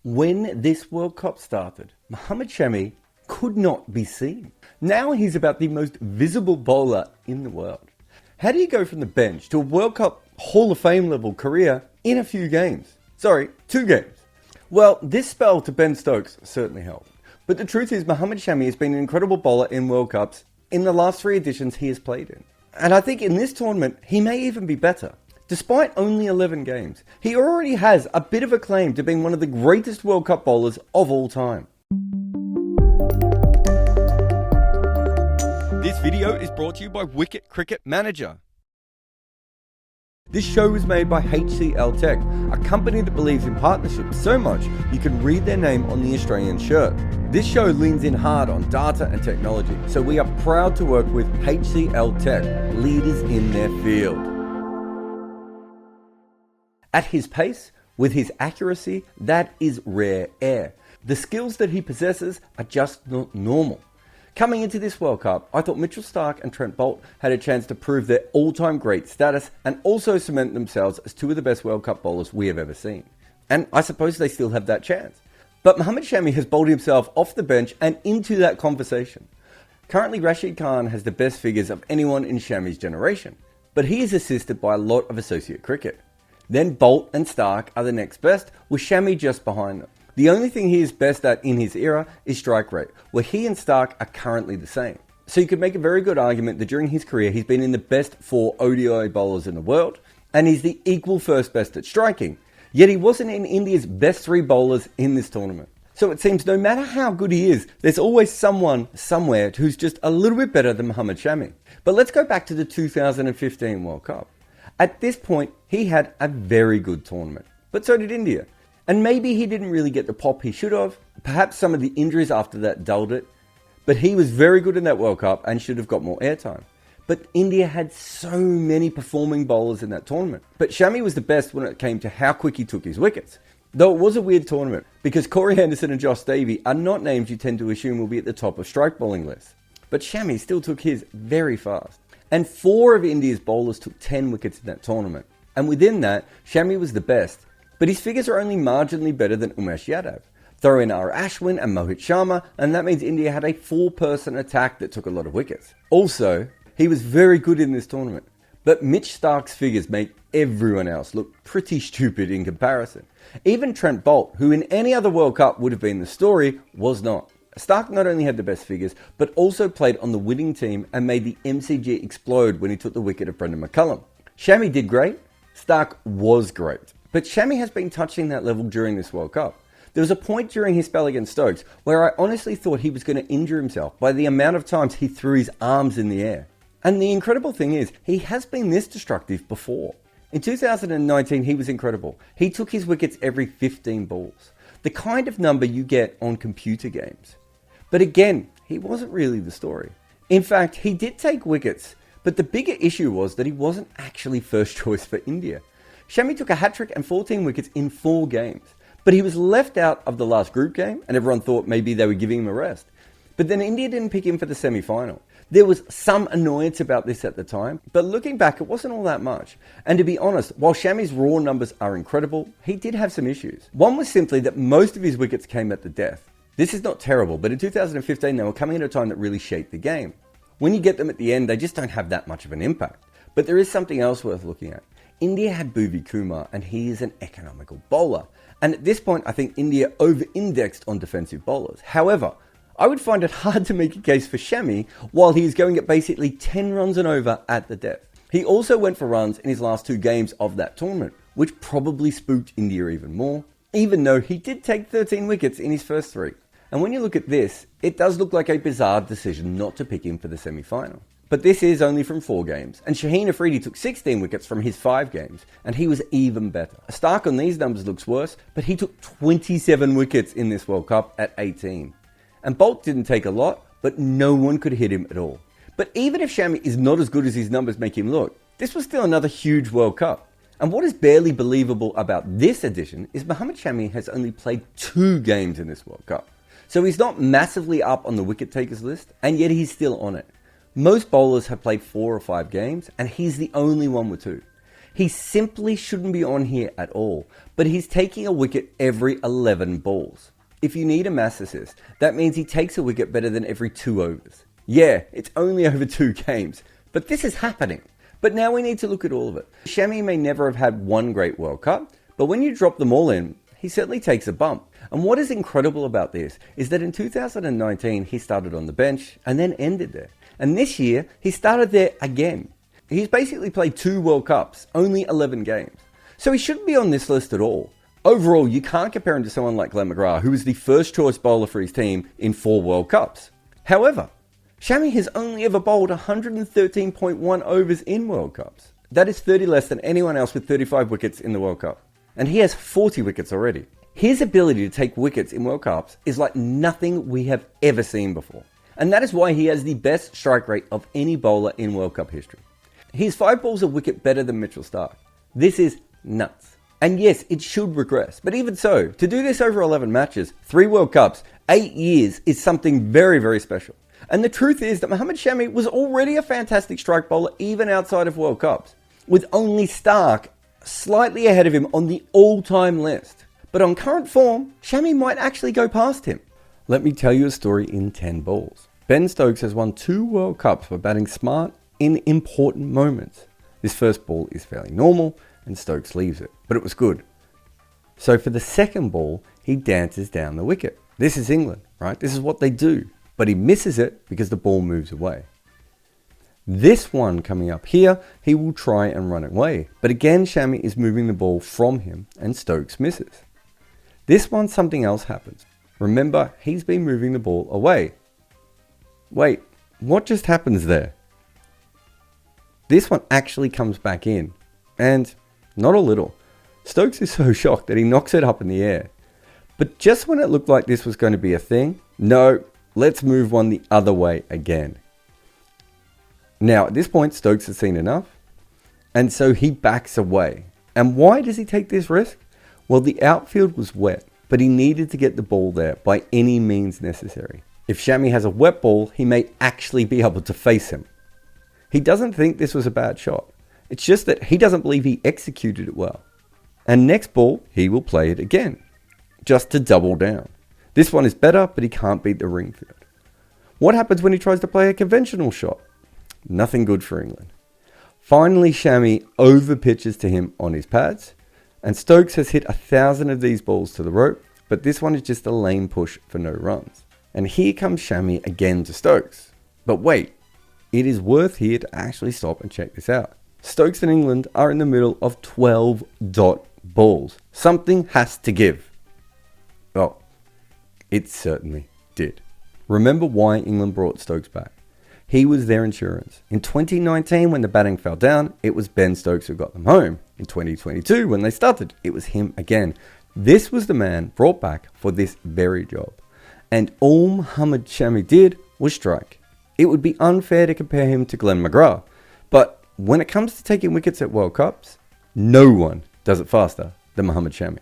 When this World Cup started, Mohammed Shami could not be seen. Now he's about the most visible bowler in the world. How do you go from the bench to a World Cup Hall of Fame level career in a few games? Sorry, 2 games. Well, this spell to Ben Stokes certainly helped. But the truth is, Mohammed Shami has been an incredible bowler in World Cups in the last 3 editions he has played in. And I think in this tournament, he may even be better. Despite only 11 games, he already has a bit of a claim to being one of the greatest World Cup bowlers of all time. This video is brought to you by Wicket Cricket Manager. This show is made by HCLTech, a company that believes in partnerships so much you can read their name on the Australian shirt. This show leans in hard on data and technology, so we are proud to work with HCLTech, leaders in their field. At his pace, with his accuracy, that is rare air. The skills that he possesses are just not normal. Coming into this World Cup, I thought Mitchell Starc and Trent Boult had a chance to prove their all-time great status and also cement themselves as 2 of the best World Cup bowlers we have ever seen. And I suppose they still have that chance. But Mohammed Shami has bowled himself off the bench and into that conversation. Currently, Rashid Khan has the best figures of anyone in Shami's generation, but he is assisted by a lot of associate cricket. Then Boult and Starc are the next best, with Shami just behind them. The only thing he is best at in his era is strike rate, where he and Starc are currently the same. So you could make a very good argument that during his career he's been in the best 4 ODI bowlers in the world, and he's the equal first best at striking. Yet he wasn't in India's best 3 bowlers in this tournament. So it seems no matter how good he is, there's always someone somewhere who's just a little bit better than Mohammed Shami. But let's go back to the 2015 World Cup. At this point, he had a very good tournament, but so did India. And maybe he didn't really get the pop he should have. Perhaps some of the injuries after that dulled it. But he was very good in that World Cup and should have got more airtime. But India had so many performing bowlers in that tournament. But Shami was the best when it came to how quick he took his wickets. Though it was a weird tournament, because Corey Anderson and Josh Davey are not names you tend to assume will be at the top of strike bowling lists. But Shami still took his very fast. And 4 of India's bowlers took 10 wickets in that tournament. And within that, Shami was the best. But his figures are only marginally better than Unmatched Yadav. Throw in R. Ashwin and Mohit Sharma, and that means India had a 4-person attack that took a lot of wickets. Also, he was very good in this tournament. But Mitch Starc's figures make everyone else look pretty stupid in comparison. Even Trent Boult, who in any other World Cup would have been the story, was not. Starc not only had the best figures, but also played on the winning team and made the MCG explode when he took the wicket of Brendan McCullum. Shami did great, Starc was great. But Shami has been touching that level during this World Cup. There was a point during his spell against Stokes where I honestly thought he was going to injure himself by the amount of times he threw his arms in the air. And the incredible thing is, he has been this destructive before. In 2019, he was incredible. He took his wickets every 15 balls. The kind of number you get on computer games. But again, he wasn't really the story. In fact, he did take wickets, but the bigger issue was that he wasn't actually first choice for India. Shami took a hat-trick and 14 wickets in 4 games, but he was left out of the last group game and everyone thought maybe they were giving him a rest. But then India didn't pick him for the semi-final. There was some annoyance about this at the time, but looking back, it wasn't all that much. And to be honest, while Shami's raw numbers are incredible, he did have some issues. One was simply that most of his wickets came at the death. This is not terrible, but in 2015 they were coming at a time that really shaped the game. When you get them at the end, they just don't have that much of an impact. But there is something else worth looking at. India had Bhuvi Kumar, and he is an economical bowler. And at this point, I think India over-indexed on defensive bowlers. However, I would find it hard to make a case for Shami while he is going at basically 10 runs and over at the death. He also went for runs in his last 2 games of that tournament, which probably spooked India even more, even though he did take 13 wickets in his first 3. And when you look at this, it does look like a bizarre decision not to pick him for the semi-final. But this is only from 4 games, and Shaheen Afridi took 16 wickets from his 5 games, and he was even better. Starc on these numbers looks worse, but he took 27 wickets in this World Cup at 18. And Boult didn't take a lot, but no one could hit him at all. But even if Shami is not as good as his numbers make him look, this was still another huge World Cup. And what is barely believable about this edition is Mohammed Shami has only played 2 games in this World Cup. So he's not massively up on the wicket takers list, and yet he's still on it. Most bowlers have played 4 or 5 games, and he's the only one with 2. He simply shouldn't be on here at all, but he's taking a wicket every 11 balls. If you need a mass assist, that means he takes a wicket better than every 2 overs. Yeah, it's only over 2 games, but this is happening. But now we need to look at all of it. Shami may never have had one great World Cup, but when you drop them all in, he certainly takes a bump. And what is incredible about this is that in 2019, he started on the bench and then ended there. And this year, he started there again. He's basically played 2 World Cups, only 11 games. So he shouldn't be on this list at all. Overall, you can't compare him to someone like Glenn McGrath, who was the first choice bowler for his team in 4 World Cups. However, Shami has only ever bowled 113.1 overs in World Cups. That is 30 less than anyone else with 35 wickets in the World Cup. And he has 40 wickets already. His ability to take wickets in World Cups is like nothing we have ever seen before. And that is why he has the best strike rate of any bowler in World Cup history. He's 5 balls a wicket better than Mitchell Starc. This is nuts. And yes, it should regress. But even so, to do this over 11 matches, 3 World Cups, 8 years is something very, very special. And the truth is that Mohammed Shami was already a fantastic strike bowler even outside of World Cups, with only Starc slightly ahead of him on the all-time list. But on current form, Shami might actually go past him. Let me tell you a story in 10 balls. Ben Stokes has won 2 World Cups by batting smart in important moments. This first ball is fairly normal and Stokes leaves it, but it was good. So for the second ball, he dances down the wicket. This is England, right? This is what they do. But he misses it because the ball moves away. This one coming up here, he will try and run away. But again, Shami is moving the ball from him and Stokes misses. This one, something else happens. Remember, he's been moving the ball away. Wait, what just happens there? This one actually comes back in. And not a little. Stokes is so shocked that he knocks it up in the air. But just when it looked like this was going to be a thing, no, let's move one the other way again. Now, at this point, Stokes has seen enough, and so he backs away. And why does he take this risk? Well, the outfield was wet, but he needed to get the ball there by any means necessary. If Shami has a wet ball, he may actually be able to face him. He doesn't think this was a bad shot. It's just that he doesn't believe he executed it well. And next ball, he will play it again, just to double down. This one is better, but he can't beat the ring field. What happens when he tries to play a conventional shot? Nothing good for England. Finally, Shami over-pitches to him on his pads, and Stokes has hit 1,000 of these balls to the rope, but this one is just a lame push for no runs. And here comes Shami again to Stokes. But wait, it is worth here to actually stop and check this out. Stokes and England are in the middle of 12 dot balls. Something has to give. Well, it certainly did. Remember why England brought Stokes back. He was their insurance. In 2019, when the batting fell down, it was Ben Stokes who got them home. In 2022, when they started, it was him again. This was the man brought back for this very job. And all Mohammed Shami did was strike. It would be unfair to compare him to Glenn McGrath. But when it comes to taking wickets at World Cups, no one does it faster than Mohammed Shami.